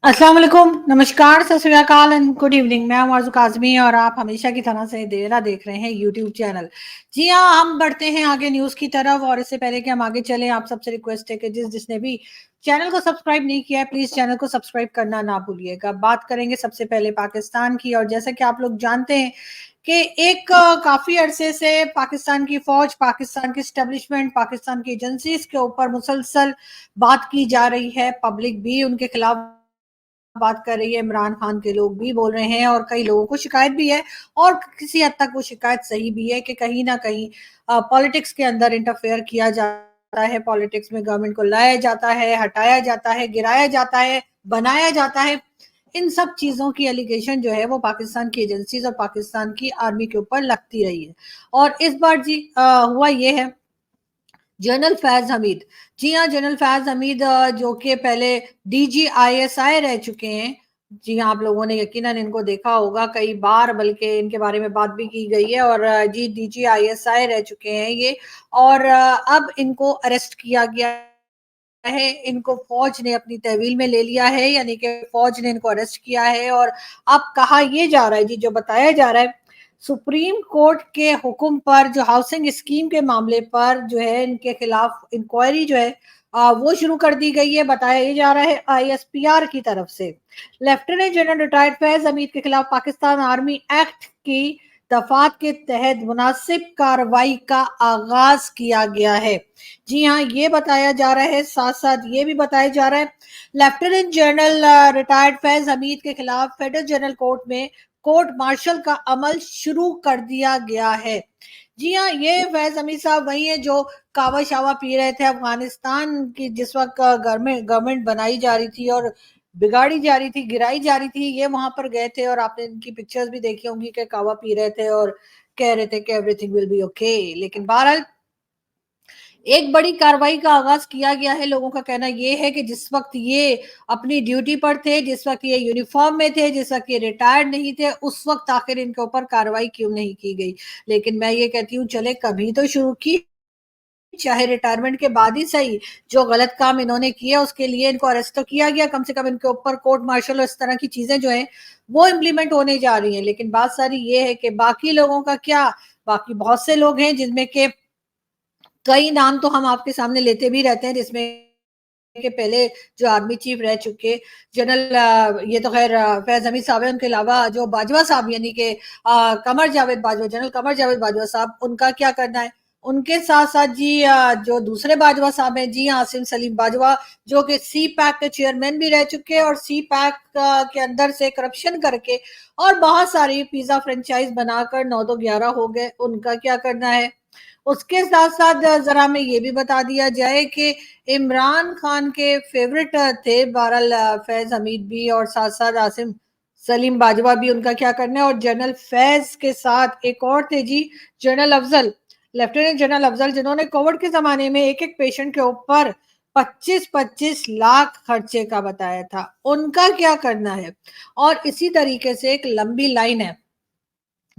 अस्सलाम वालेकुम, नमस्कार, सत श्री अकाल एंड गुड इवनिंग। मैं हूं आरज़ू काज़मी और आप हमेशा की तरह से देरा देख रहे हैं यूट्यूब चैनल। जी हाँ, हम बढ़ते हैं आगे न्यूज़ की तरफ और इससे पहले कि हम आगे चलें, आप सबसे रिक्वेस्ट है कि जिसने भी चैनल को सब्सक्राइब नहीं किया है, प्लीज़ चैनल को सब्सक्राइब करना ना भूलिएगा। बात करेंगे सबसे पहले पाकिस्तान की और जैसा कि आप लोग जानते हैं कि एक काफ़ी अरसे से पाकिस्तान की फ़ौज, पाकिस्तान की एस्टेब्लिशमेंट, पाकिस्तान की एजेंसीज़ के ऊपर मुसलसल बात की जा रही है। पब्लिक भी उनके खिलाफ बात कर रही है, इमरान खान के लोग भी बोल रहे हैं और कई लोगों को शिकायत भी है और किसी हद तक वो शिकायत सही भी है कि कहीं ना कहीं पॉलिटिक्स के अंदर इंटरफेयर किया जाता है, पॉलिटिक्स में गवर्नमेंट को लाया जाता है, हटाया जाता है, गिराया जाता है, बनाया जाता है। इन सब चीजों की एलिगेशन जो है वो पाकिस्तान की एजेंसीज और पाकिस्तान की आर्मी के ऊपर लगती रही है। और इस बार जी हुआ ये है, जनरल फैज हमीद, जी हाँ, जनरल फैज हमीद जो कि पहले डीजीआईएसआई रह चुके हैं। जी हाँ, आप लोगों ने यकीनन इनको देखा होगा कई बार, बल्कि इनके बारे में बात भी की गई है और जी डीजीआईएसआई रह चुके हैं ये। और अब इनको अरेस्ट किया गया है, इनको फौज ने अपनी तहवील में ले लिया है, यानी कि फौज ने इनको अरेस्ट किया है। और अब कहा यह जा रहा है जी, जो बताया जा रहा है, सुप्रीम कोर्ट के हुक्म पर जो हाउसिंग स्कीम के मामले पर जो है इनके खिलाफ इंक्वायरी जो है वो शुरू कर दी गई है, बताया ये जा रहा है आईएसपीआर की तरफ से। Lieutenant general retired Faiz Hamid के खिलाफ पाकिस्तान आर्मी एक्ट की दफात के तहत मुनासिब कार्रवाई का आगाज किया गया है। जी हाँ, ये बताया जा रहा है, साथ साथ ये भी बताया जा रहा है lieutenant general retired Faiz Hamid के खिलाफ फेडरल जनरल कोर्ट में कोर्ट मार्शल का अमल शुरू कर दिया गया है। जी हाँ, ये फैज हमीद साहब वही है जो कावा शावा पी रहे थे अफगानिस्तान की, जिस वक्त गवर्नमेंट गवर्नमेंट बनाई जा रही थी और बिगाड़ी जा रही थी, गिराई जा रही थी। ये वहां पर गए थे और आपने इनकी पिक्चर्स भी देखी होंगी कि कावा पी रहे थे और कह रहे थे कि एवरीथिंग विल बी ओके। लेकिन बहरहाल एक बड़ी कार्रवाई का आगाज किया गया है। लोगों का कहना यह है कि जिस वक्त ये अपनी ड्यूटी पर थे, जिस वक्त ये यूनिफॉर्म में थे, जिस वक्त ये रिटायर्ड नहीं थे, उस वक्त आखिर इनके ऊपर कार्रवाई क्यों नहीं की गई। लेकिन मैं ये कहती हूँ चले कभी तो शुरू की, चाहे रिटायरमेंट के बाद ही सही। जो गलत काम इन्होंने किए उसके लिए इनको अरेस्ट तो किया गया, कम से कम इनके ऊपर कोर्ट मार्शल और इस तरह की चीजें जो है वो इम्प्लीमेंट होने जा रही हैं। लेकिन बात सारी ये है कि बाकी लोगों का क्या, बाकी बहुत से लोग हैं जिनमें के कई नाम तो हम आपके सामने लेते भी रहते हैं, जिसमें के पहले जो आर्मी चीफ रह चुके जनरल ये तो खैर फैज हमीद साहब है, उनके अलावा जो बाजवा साहब यानी कि कमर जावेद बाजवा, जनरल कमर जावेद बाजवा साहब, उनका क्या करना है। उनके साथ साथ जी जो दूसरे बाजवा साहब हैं, जी आसिम सलीम बाजवा, जो कि सी पैक के चेयरमैन भी रह चुके हैं और सी पैक के अंदर से करप्शन करके और बहुत सारी पिज्जा फ्रेंचाइज बनाकर 9 तो 11 हो गए, उनका क्या करना है। उसके साथ साथ जरा हमें ये भी बता दिया जाए कि इमरान खान के फेवरेट थे बहरहाल फैज हमीद भी और साथ साथ आसिम सलीम बाजवा भी, उनका क्या करना है। और जनरल फैज के साथ एक और थे जी, general Afzal, lieutenant general Afzal, जिन्होंने कोविड के जमाने में एक एक पेशेंट के ऊपर 25-25 लाख खर्चे का बताया था, उनका क्या करना है। और इसी तरीके से एक लंबी लाइन है।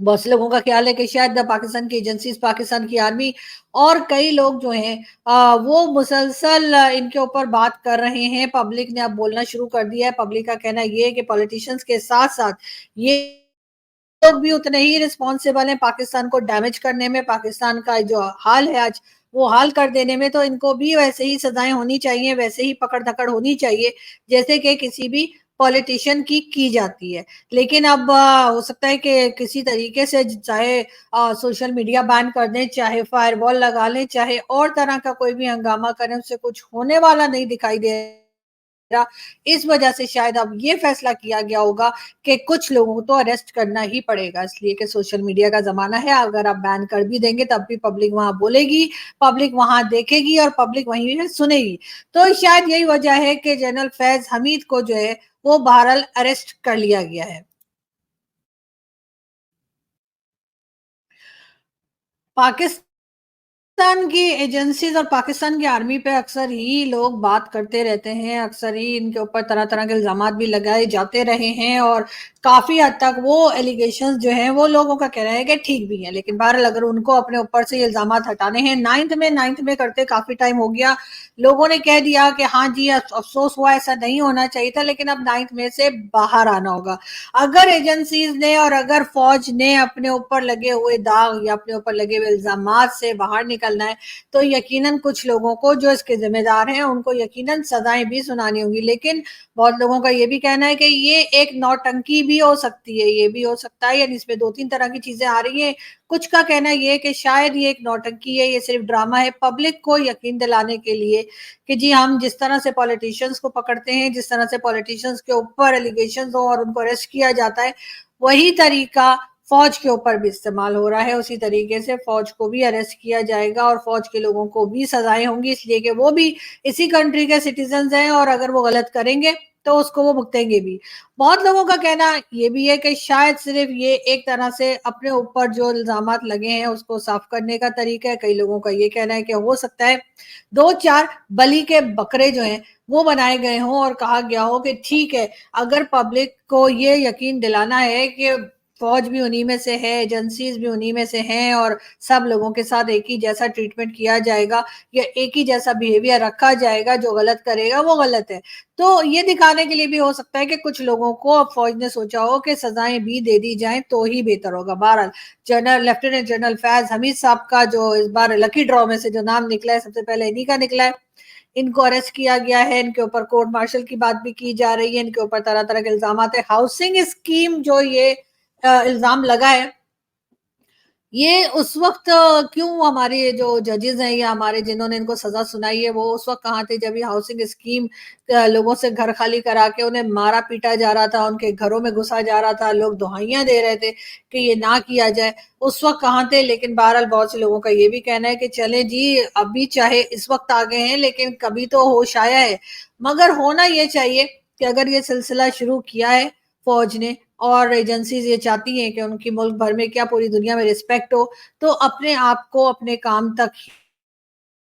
बहुत से लोगों का ख्याल है कि शायद पाकिस्तान की एजेंसीज, पाकिस्तान की आर्मी और कई लोग जो हैं वो मुसलसल इनके ऊपर बात कर रहे हैं। पब्लिक ने अब बोलना शुरू कर दिया है। पब्लिक का कहना ये है कि पॉलिटिशियंस के साथ साथ ये लोग भी उतने ही रिस्पॉन्सिबल हैं पाकिस्तान को डैमेज करने में, पाकिस्तान का जो हाल है आज वो हाल कर देने में। तो इनको भी वैसे ही सजाएं होनी चाहिए, वैसे ही पकड़ धकड़ होनी चाहिए जैसे कि किसी भी पॉलिटिशियन की जाती है। लेकिन अब हो सकता है कि किसी तरीके से चाहे सोशल मीडिया बैन कर दें, चाहे फायरवॉल लगा लें, चाहे और तरह का कोई भी हंगामा करें, उससे कुछ होने वाला नहीं दिखाई दे रहा। इस वजह से शायद अब ये फैसला किया गया होगा कि कुछ लोगों को तो अरेस्ट करना ही पड़ेगा, इसलिए कि सोशल मीडिया का जमाना है। अगर आप बैन कर भी देंगे तब भी पब्लिक वहां बोलेगी, पब्लिक वहां देखेगी और पब्लिक वहीं है सुनेगी। तो शायद यही वजह है कि जनरल फैज हमीद को जो है वो बहरहाल अरेस्ट कर लिया गया है। पाकिस्तान पाकिस्तान की एजेंसीज और पाकिस्तान की आर्मी पे अक्सर ही लोग बात करते रहते हैं, अक्सर ही इनके ऊपर तरह तरह के इल्जामात भी लगाए जाते रहे हैं और काफी हद तक वो एलिगेशंस जो हैं वो लोगों का कहना है कि ठीक भी है, लेकिन बहरहाल अगर उनको अपने ऊपर से इल्जामात हटाने हैं, नाइन्थ में करते काफी टाइम हो गया, लोगों ने कह दिया कि हाँ जी अफसोस हुआ, ऐसा नहीं होना चाहिए था, लेकिन अब 9th में से बाहर आना होगा। अगर एजेंसीज ने और अगर फौज ने अपने ऊपर लगे हुए दाग या अपने ऊपर लगे हुए इल्जामात से बाहर निकलना है, तो यकीनन कुछ लोगों को जो इसके जिम्मेदार हैं उनको यकीनन सजाएं भी सुनानी होंगी। लेकिन बहुत लोगों का ये भी कहना है कि ये एक नौटंकी भी हो सकती है, ये भी हो सकता है, यानी इसमें दो तीन तरह की चीजें आ रही हैं। कुछ का कहना ये है कि शायद ये एक नौटंकी है, ये सिर्फ ड्रामा है, पब्लिक को यकीन दिलाने के लिए कि जी हम जिस तरह से पॉलिटिशियंस को पकड़ते हैं, जिस तरह से पॉलिटिशियंस के ऊपर एलिगेशन हो और उनको अरेस्ट किया जाता है, वही तरीका फौज के ऊपर भी इस्तेमाल हो रहा है। उसी तरीके से फौज को भी अरेस्ट किया जाएगा और फौज के लोगों को भी सजाएं होंगी, इसलिए कि वो भी इसी कंट्री के सिटीजन हैं और अगर वो गलत करेंगे तो उसको वो भुगतेंगे भी। बहुत लोगों का कहना ये भी है कि शायद सिर्फ ये एक तरह से अपने ऊपर जो इल्जामात लगे हैं उसको साफ करने का तरीका है। कई लोगों का ये कहना है कि हो सकता है दो चार बलि के बकरे जो हैं वो बनाए गए हों और कहा गया हो कि ठीक है, अगर पब्लिक को ये यकीन दिलाना है कि फौज भी उन्हीं में से है, एजेंसीज भी उन्हीं में से हैं और सब लोगों के साथ एक ही जैसा ट्रीटमेंट किया जाएगा या एक ही जैसा बिहेवियर रखा जाएगा, जो गलत करेगा वो गलत है, तो ये दिखाने के लिए भी हो सकता है कि कुछ लोगों को अब फौज ने सोचा हो कि सजाएं भी दे दी जाएं तो ही बेहतर होगा। बहरहाल general lieutenant general Faiz Hamid साहब का जो इस बार लकी ड्रॉ में से जो नाम निकला है, सबसे पहले इन्हीं का निकला है। इनको अरेस्ट किया गया है, इनके ऊपर कोर्ट मार्शल की बात भी की जा रही है, इनके ऊपर तरह तरह के इल्जाम है। हाउसिंग स्कीम जो ये इल्जाम लगा है, ये उस वक्त क्यों हमारे जो जजेस हैं या हमारे जिन्होंने इनको सजा सुनाई है वो उस वक्त कहाँ थे जब ये हाउसिंग स्कीम लोगों से घर खाली करा के उन्हें मारा पीटा जा रहा था, उनके घरों में घुसा जा रहा था, लोग दुहाइयां दे रहे थे कि ये ना किया जाए, उस वक्त कहाँ थे। लेकिन बहरहाल बहुत से लोगों का ये भी कहना है कि चले जी अभी चाहे इस वक्त आ गए हैं लेकिन कभी तो होश आया है। मगर होना ये चाहिए कि अगर ये सिलसिला शुरू किया है फौज ने और एजेंसीज ये चाहती हैं कि उनकी मुल्क भर में क्या पूरी दुनिया में रिस्पेक्ट हो, तो अपने आप को अपने काम तक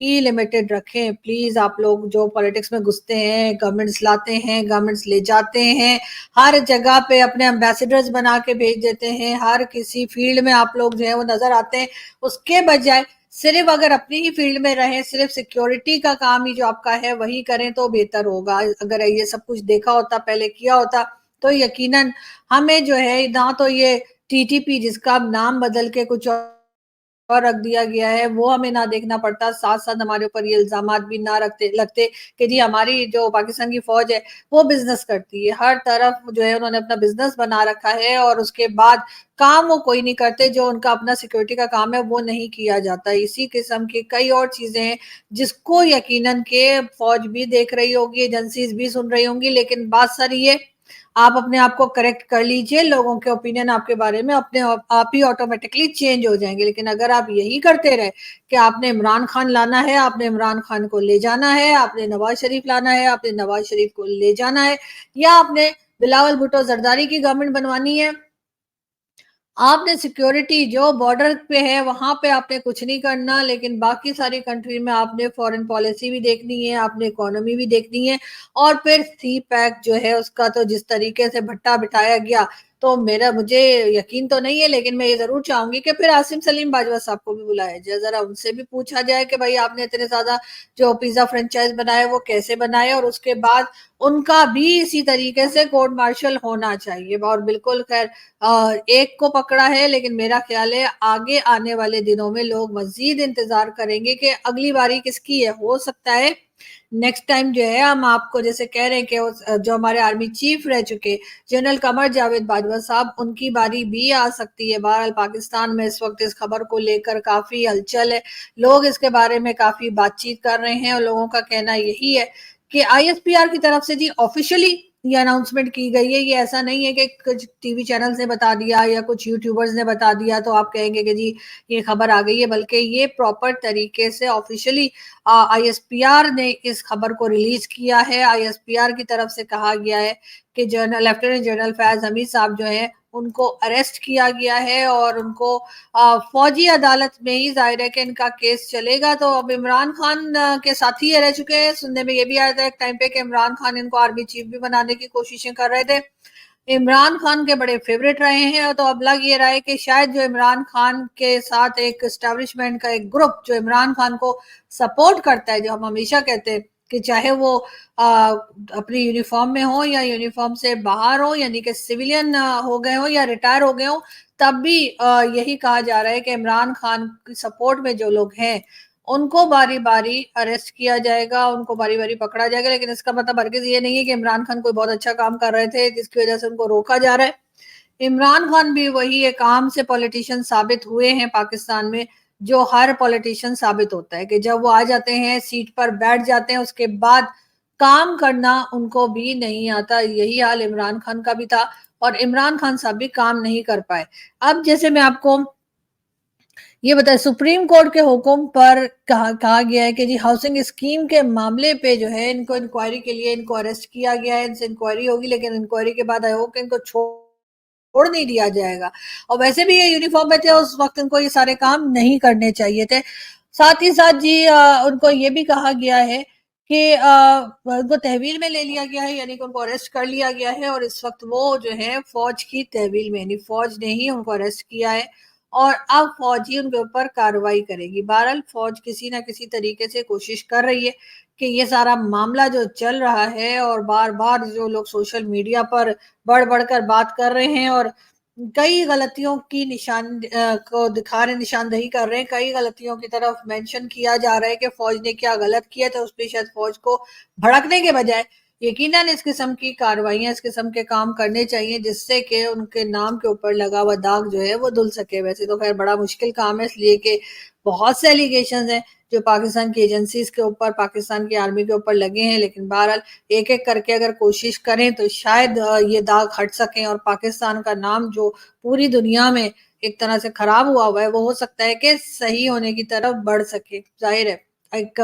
ही लिमिटेड रखें। प्लीज आप लोग जो पॉलिटिक्स में घुसते हैं, गवर्नमेंट्स लाते हैं, गवर्नमेंट्स ले जाते हैं, हर जगह पे अपने एम्बेसडर्स बना के भेज देते हैं, हर किसी फील्ड में आप लोग जो है वो नजर आते हैं, उसके बजाय सिर्फ अगर अपनी ही फील्ड में रहें, सिर्फ सिक्योरिटी का काम ही जो आपका है वही करें तो बेहतर होगा। अगर ये सब कुछ देखा होता, पहले किया होता, तो यकीनन हमें जो है ना तो ये टीटीपी जिसका अब नाम बदल के कुछ और रख दिया गया है वो हमें ना देखना पड़ता, साथ साथ हमारे ऊपर ये इल्जामात भी ना रखते लगते कि जी हमारी जो पाकिस्तान की फौज है वो बिजनेस करती है, हर तरफ जो है उन्होंने अपना बिजनेस बना रखा है और उसके बाद काम वो कोई नहीं करते, जो उनका अपना सिक्योरिटी का काम है वो नहीं किया जाता। इसी किस्म की कई और चीजें हैं जिसको यकीनन के फौज भी देख रही होगी, एजेंसीज भी सुन रही होंगी, लेकिन बात सारी ये आप अपने आप को करेक्ट कर लीजिए, लोगों के ओपिनियन आपके बारे में अपने आप ही ऑटोमेटिकली चेंज हो जाएंगे। लेकिन अगर आप यही करते रहे कि आपने इमरान खान लाना है, आपने इमरान खान को ले जाना है, आपने नवाज शरीफ लाना है, आपने नवाज शरीफ को ले जाना है, या आपने बिलावल भुट्टो जरदारी की गवर्नमेंट बनवानी है, आपने सिक्योरिटी जो बॉर्डर पे है वहां पे आपने कुछ नहीं करना, लेकिन बाकी सारी कंट्री में आपने फॉरेन पॉलिसी भी देखनी है, आपने इकोनॉमी भी देखनी है, और फिर सी पैक जो है उसका तो जिस तरीके से भट्टा बिठाया गया, तो मेरा मुझे यकीन तो नहीं है, लेकिन मैं ये जरूर चाहूंगी कि फिर आसिम सलीम बाजवा साहब को भी बुलाया जाए, जरा उनसे भी पूछा जाए कि भाई आपने इतने ज्यादा जो पिज्जा फ्रेंचाइज बनाए वो कैसे बनाए, और उसके बाद उनका भी इसी तरीके से कोर्ट मार्शल होना चाहिए। और बिल्कुल खैर एक को पकड़ा है, लेकिन मेरा ख्याल है आगे आने वाले दिनों में लोग मजीद इंतजार करेंगे कि अगली बारी किसकी है। हो सकता है नेक्स्ट टाइम जो है हम आपको जैसे कह रहे हैं कि जो हमारे आर्मी चीफ रह चुके जनरल कमर जावेद बाजवा साहब, उनकी बारी भी आ सकती है। बहरहाल पाकिस्तान में इस वक्त इस खबर को लेकर काफी हलचल है, लोग इसके बारे में काफी बातचीत कर रहे हैं और लोगों का कहना यही है कि आईएसपीआर की तरफ से जी ऑफिशियली ये अनाउंसमेंट की गई है। ये ऐसा नहीं है कि कुछ टीवी चैनल्स ने बता दिया या कुछ यूट्यूबर्स ने बता दिया तो आप कहेंगे कि जी ये खबर आ गई है, बल्कि ये प्रॉपर तरीके से ऑफिशियली आईएसपीआर ने इस खबर को रिलीज किया है। आईएसपीआर की तरफ से कहा गया है कि general lieutenant general Faiz Hamid साहब जो है ان کو اریسٹ کیا گیا ہے اور ان کو فوجی عدالت میں ہی ظاہر ہے کہ ان کا کیس چلے گا. تو اب عمران خان کے ساتھی یہ رہ چکے ہیں. سننے میں یہ بھی آیا تھا ایک ٹائم پہ کہ عمران خان ان کو آرمی چیف بھی بنانے کی کوششیں کر رہے تھے. عمران خان کے بڑے فیوریٹ رہے ہیں. تو اب لگ یہ رہا ہے کہ شاید جو عمران خان کے ساتھ ایک اسٹیبلشمنٹ کا ایک گروپ جو عمران خان کو سپورٹ کرتا ہے, جو ہم ہمیشہ کہتے ہیں کہ چاہے وہ اپنی یونیفارم میں ہو یا یونیفارم سے باہر ہو, یعنی کہ سویلین ہو گئے ہو یا ریٹائر ہو گئے ہو, تب بھی یہی کہا جا رہا ہے کہ عمران خان کی سپورٹ میں جو لوگ ہیں ان کو باری باری اریسٹ کیا جائے گا, ان کو باری باری پکڑا جائے گا. لیکن اس کا مطلب ہرگز یہ نہیں ہے کہ عمران خان کوئی بہت اچھا کام کر رہے تھے جس کی وجہ سے ان کو روکا جا رہا ہے. عمران خان بھی وہی ایک عام سے پولیٹیشین ثابت ہوئے ہیں پاکستان میں, جو ہر پولیٹیشین ثابت ہوتا ہے کہ جب وہ آ جاتے ہیں سیٹ پر بیٹھ جاتے ہیں, اس کے بعد کام کرنا ان کو بھی نہیں آتا. یہی حال عمران خان کا بھی تھا اور عمران خان صاحب بھی کام نہیں کر پائے. اب جیسے میں آپ کو یہ بتائیں, سپریم کورٹ کے حکم پر کہا گیا ہے کہ جی ہاؤسنگ اسکیم کے معاملے پہ جو ہے ان کو انکوائری کے لیے ان کو اریسٹ کیا گیا ہے, ان سے انکوائری ہوگی, لیکن انکوائری کے بعد آئی ہوپ کہ ان کو چھوڑ نہیں دیا جائے گا. اور ویسے بھی یہ یونیفارم میں تھے اس وقت, ان کو یہ سارے کام نہیں کرنے چاہیے تھے. ساتھ ہی ساتھ جی ان کو یہ بھی کہا گیا ہے کہ ان کو تحویل میں لے لیا گیا ہے, یعنی کہ ان کو اریسٹ کر لیا گیا ہے اور اس وقت وہ جو ہے فوج کی تحویل میں, یعنی فوج نے ہی ان کو اریسٹ کیا ہے اور اب فوج ہی ان کے اوپر کارروائی کرے گی. بہرحال فوج کسی نہ کسی طریقے سے کوشش کر رہی ہے کہ یہ سارا معاملہ جو چل رہا ہے اور بار بار جو لوگ سوشل میڈیا پر بڑھ بڑھ کر بات کر رہے ہیں اور کئی غلطیوں کی نشاندہی کر رہے ہیں, کئی غلطیوں کی طرف مینشن کیا جا رہا ہے کہ فوج نے کیا غلط کیا تھا, اس پہ شاید فوج کو بھڑکنے کے بجائے یقیناً اس قسم کی کارروائیاں, اس قسم کے کام کرنے چاہیے جس سے کہ ان کے نام کے اوپر لگا ہوا داغ جو ہے وہ دھل سکے. ویسے تو خیر بڑا مشکل کام ہے, اس لیے کہ بہت سے ایلیگیشنز ہیں جو پاکستان کی ایجنسیز کے اوپر, پاکستان کی آرمی کے اوپر لگے ہیں, لیکن بہرحال ایک ایک کر کے اگر کوشش کریں تو شاید یہ داغ ہٹ سکیں اور پاکستان کا نام جو پوری دنیا میں ایک طرح سے خراب ہوا ہے وہ ہو سکتا ہے کہ صحیح ہونے کی طرف بڑھ سکے. ظاہر ہے ایک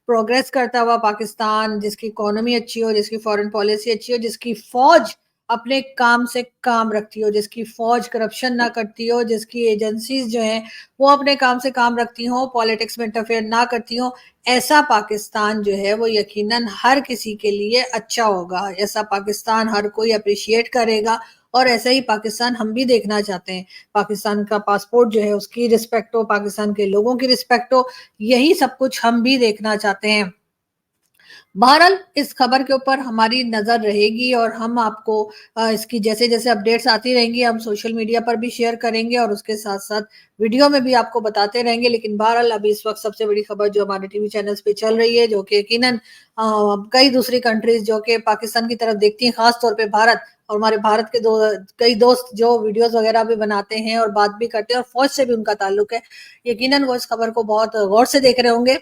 پروگریس کرتا ہوا پاکستان, جس کی اکانومی اچھی ہو, جس کی فارن پالیسی اچھی ہو, جس کی فوج اپنے کام سے کام رکھتی ہو, جس کی فوج کرپشن نہ کرتی ہو, جس کی ایجنسیز جو ہیں وہ اپنے کام سے کام رکھتی ہوں, پالیٹکس میں انٹرفیئر نہ کرتی ہوں, ایسا پاکستان جو ہے وہ یقیناً ہر کسی کے لیے اچھا ہوگا. ایسا پاکستان ہر کوئی اپریشیٹ کرے گا اور ایسا ہی پاکستان ہم بھی دیکھنا چاہتے ہیں. پاکستان کا پاسپورٹ جو ہے اس کی رسپیکٹ ہو, پاکستان کے لوگوں کی رسپیکٹ ہو, یہی سب کچھ ہم بھی دیکھنا چاہتے ہیں. بہرحال اس خبر کے اوپر ہماری نظر رہے گی اور ہم آپ کو اس کی جیسے جیسے اپڈیٹس آتی رہیں گی ہم سوشل میڈیا پر بھی شیئر کریں گے اور اس کے ساتھ ساتھ ویڈیو میں بھی آپ کو بتاتے رہیں گے. لیکن بہرحال ابھی اس وقت سب سے بڑی خبر جو ہمارے ٹی وی چینلز پہ چل رہی ہے, جو کہ یقیناً کئی دوسری کنٹریز جو کہ پاکستان کی طرف دیکھتی ہیں, خاص طور پہ بھارت, اور ہمارے بھارت کے کئی دوست جو ویڈیوز وغیرہ بھی بناتے ہیں اور بات بھی کرتے ہیں اور فوج سے بھی ان کا تعلق ہے, یقیناً وہ اس خبر کو بہت غور سے دیکھ رہے ہوں گے.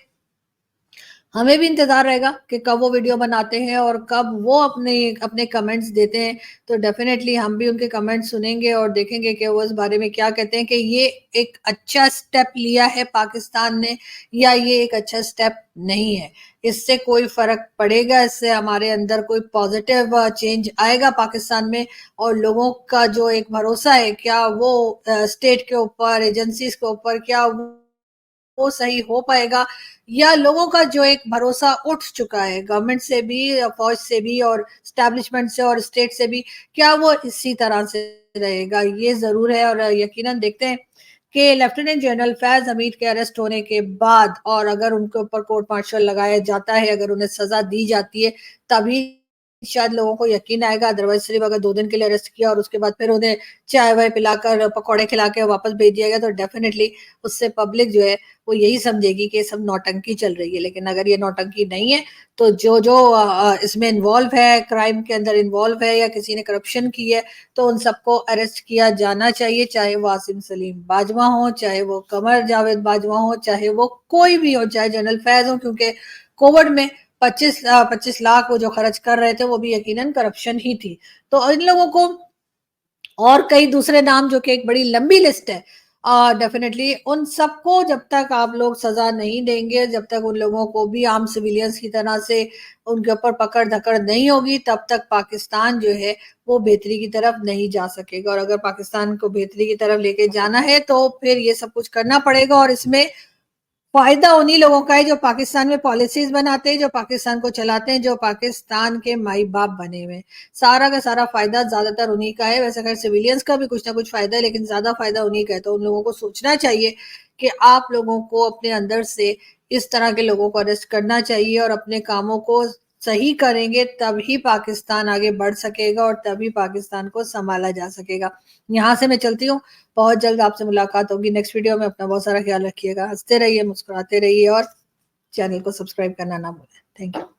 ہمیں بھی انتظار رہے گا کہ کب وہ ویڈیو بناتے ہیں اور کب وہ اپنے کمنٹس دیتے ہیں. تو ڈیفینیٹلی ہم بھی ان کے کمنٹس سنیں گے اور دیکھیں گے کہ وہ اس بارے میں کیا کہتے ہیں, کہ یہ ایک اچھا سٹیپ لیا ہے پاکستان نے یا یہ ایک اچھا سٹیپ نہیں ہے. اس سے کوئی فرق پڑے گا, اس سے ہمارے اندر کوئی پازیٹیو چینج آئے گا پاکستان میں, اور لوگوں کا جو ایک بھروسہ ہے کیا وہ اسٹیٹ کے اوپر, ایجنسیز کے اوپر, کیا وہ صحیح ہو پائے گا, یا لوگوں کا جو ایک بھروسہ اٹھ چکا ہے گورنمنٹ سے بھی, فوج سے بھی, اور اسٹیبلشمنٹ سے اور اسٹیٹ سے بھی, کیا وہ اسی طرح سے رہے گا. یہ ضرور ہے. اور یقیناً دیکھتے ہیں کہ لیفٹیننٹ جنرل فیض حمید کے اریسٹ ہونے کے بعد, اور اگر ان کے اوپر کورٹ مارشل لگایا جاتا ہے, اگر انہیں سزا دی جاتی ہے, تبھی شاید لوگوں کو یقین آئے گا. ادروائز صرف اگر 2 دن کے لیے اریسٹ کیا اور اس کے بعد پھر انہیں چائے وائے پلا کر پکوڑے کھلا کے واپس بھیج دیا گیا, تو ڈیفینیٹلی اس سے پبلک جو ہے وہ یہی سمجھے گی کہ یہ سب نوٹنکی چل رہی ہے. لیکن اگر یہ نوٹنکی نہیں ہے تو جو اس میں انوالو ہے, کرائم کے اندر انوالو ہے, یا کسی نے کرپشن کی ہے, تو ان سب کو اریسٹ کیا جانا چاہیے, چاہے وہ عاصم سلیم باجوہ ہوں, چاہے وہ قمر جاوید باجوہ ہوں, چاہے وہ کوئی بھی ہو, چاہے جنرل فیض ہوں, کیونکہ کووڈ میں 25 لاکھ وہ جو خرچ کر رہے تھے وہ بھی یقیناً کرپشن ہی تھی. تو ان لوگوں کو, اور کئی دوسرے نام جو کہ ایک بڑی لمبی لسٹ ہے, डेफिनेटली उन सबको जब तक आप लोग सजा नहीं देंगे, जब तक उन लोगों को भी आम सिविलियंस की तरह से उनके ऊपर पकड़ धकड़ नहीं होगी, तब तक पाकिस्तान जो है वो बेहतरी की तरफ नहीं जा सकेगा। और अगर पाकिस्तान को बेहतरी की तरफ लेके जाना है तो फिर ये सब कुछ करना पड़ेगा, और इसमें फायदा उन्हीं लोगों का है जो पाकिस्तान में पॉलिसीज बनाते हैं, जो पाकिस्तान को चलाते हैं, जो पाकिस्तान के माई बाप बने हुए। सारा का सारा फायदा ज्यादातर उन्हीं का है। वैसे खैर सिविलियंस का भी कुछ ना कुछ फायदा है, लेकिन ज्यादा फायदा उन्हीं का है। तो उन लोगों को सोचना चाहिए कि आप लोगों को अपने अंदर से इस तरह के लोगों को अरेस्ट करना चाहिए, और अपने कामों को सही करेंगे तभी पाकिस्तान आगे बढ़ सकेगा, और तभी पाकिस्तान को संभाला जा सकेगा। यहाँ से मैं चलती हूँ, बहुत जल्द आपसे मुलाकात होगी नेक्स्ट वीडियो में। अपना बहुत सारा ख्याल रखिएगा, हंसते रहिए, मुस्कुराते रहिए, और चैनल को सब्सक्राइब करना ना भूलें। Thank you.